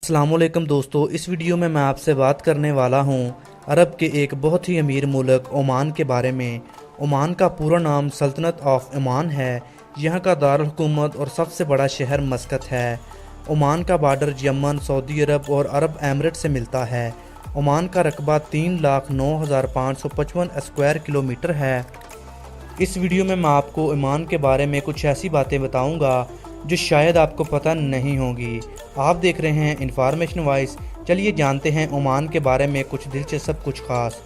अस्सलामुअलैकुम दोस्तों, इस वीडियो में मैं आपसे बात करने वाला हूं अरब के एक बहुत ही अमीर मुल्क ओमान के बारे में। ओमान का पूरा नाम सल्तनत ऑफ ओमान है। यहां का दारुल हुकूमत और सबसे बड़ा शहर मस्कत है। ओमान का बॉर्डर यमन, सऊदी अरब और अरब एमिरेट से मिलता है। ओमान का रकबा 3,09,555 स्क्वायर किलोमीटर है। इस वीडियो में मैं आपको ओमान के बारे में कुछ ऐसी बातें बताऊंगा जो शायद आपको पता नहीं होगी। आप देख रहे हैं इंफॉर्मेशन वाइज। चलिए जानते हैं ओमान के बारे में कुछ दिलचस्प, कुछ खास।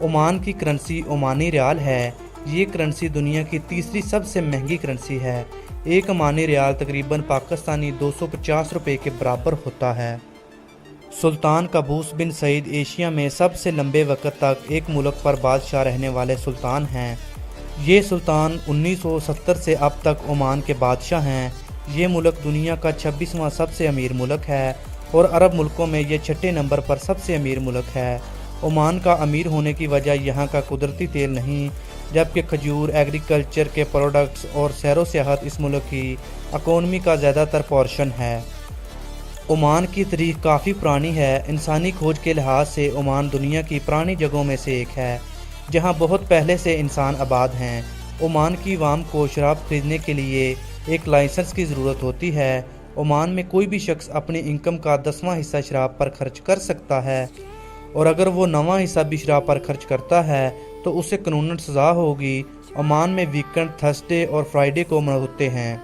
ओमान की करेंसी ओमानी रियाल है। ये करेंसी दुनिया की तीसरी सबसे महंगी करेंसी है। एक ओमानी रियाल तकरीबन पाकिस्तानी 250 रुपये के बराबर होता है। Sultan Qaboos bin Said Asia में सबसे लंबे वक्त तक एक मुल्क पर बादशाह रहने वाले सुल्तान हैं। ये सुल्तान 1970 से अब तक ओमान के बादशाह हैं। ये मुल्क दुनिया का 26वां सबसे अमीर मुल्क है और अरब मुल्कों में ये छठे नंबर पर सबसे अमीर मुल्क है। ओमान का अमीर होने की वजह यहाँ का कुदरती तेल नहीं, जबकि खजूर, एग्रीकल्चर के प्रोडक्ट्स और सैरो सियाहत इस मुल्क की इकोनॉमी का ज़्यादातर पोर्शन है। ओमान की तारीख काफ़ी पुरानी है। इंसानी खोज के लिहाज से ओमान दुनिया की पुरानी जगहों में से एक है जहाँ बहुत पहले से इंसान आबाद हैं। ओमान की आवाम को शराब खरीदने के लिए एक लाइसेंस की ज़रूरत होती है। ओमान में कोई भी शख्स अपनी इनकम का 10वां हिस्सा शराब पर खर्च कर सकता है और अगर वो 9वां हिस्सा भी शराब पर खर्च करता है तो उसे कानूनन सज़ा होगी। ओमान में वीकेंड, थर्सडे और फ्राइडे को होते हैं।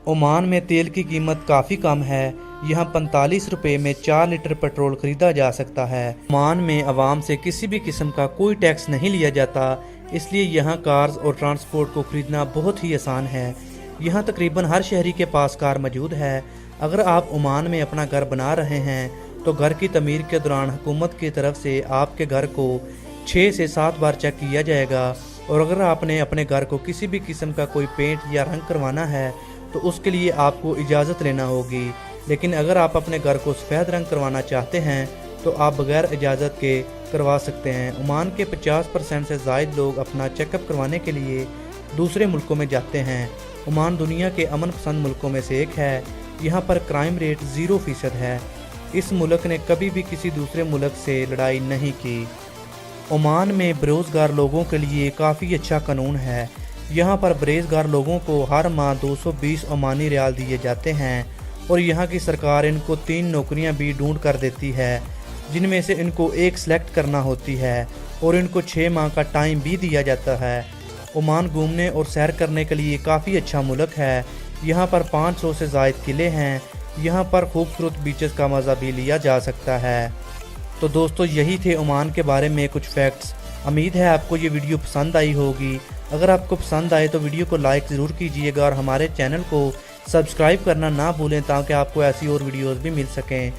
ओमान में तेल की कीमत काफ़ी कम है। यहाँ 45 रुपये में 4 लीटर पेट्रोल खरीदा जा सकता है। ओमान में आवाम से किसी भी किस्म का कोई टैक्स नहीं लिया जाता, इसलिए यहाँ कार्स और ट्रांसपोर्ट को खरीदना बहुत ही आसान है। यहाँ तकरीबन हर शहरी के पास कार मौजूद है। अगर आप ओमान में अपना घर बना रहे हैं तो घर की तमीर के दौरान हुकूमत की तरफ से आपके घर को 6 से 7 बार चेक किया जाएगा और अगर आपने अपने घर को किसी भी किस्म का कोई पेंट या रंग करवाना है तो उसके लिए आपको इजाज़त लेना होगी। लेकिन अगर आप अपने घर को सफ़ेद रंग करवाना चाहते हैं तो आप बगैर इजाज़त के करवा सकते हैं। ओमान के 50% से ज़ायद लोग अपना चेकअप करवाने के लिए दूसरे मुल्कों में जाते हैं। ओमान दुनिया के अमन पसंद मुल्कों में से एक है। यहाँ पर क्राइम रेट 0% है। इस मुल्क ने कभी भी किसी दूसरे मुल्क से लड़ाई नहीं की। ओमान में बेरोज़गार लोगों के लिए काफ़ी अच्छा कानून है। यहाँ पर बेरोज़गार लोगों को हर माह 220 ओमानी रियाल दिए जाते हैं और यहाँ की सरकार इनको 3 नौकरियाँ भी ढूंढ कर देती है, जिनमें से इनको एक सिलेक्ट करना होती है और इनको 6 माह का टाइम भी दिया जाता है। ओमान घूमने और सैर करने के लिए काफ़ी अच्छा मुल्क है। यहाँ पर 500 से ज़ायद किले हैं। यहाँ पर खूबसूरत बीचेस का मज़ा भी लिया जा सकता है। तो दोस्तों, यही थे ओमान के बारे में कुछ फैक्ट्स। उम्मीद है आपको ये वीडियो पसंद आई होगी। अगर आपको पसंद आए तो वीडियो को लाइक ज़रूर कीजिएगा और हमारे चैनल को सब्सक्राइब करना ना भूलें ताकि आपको ऐसी और वीडियोज़ भी मिल सकें।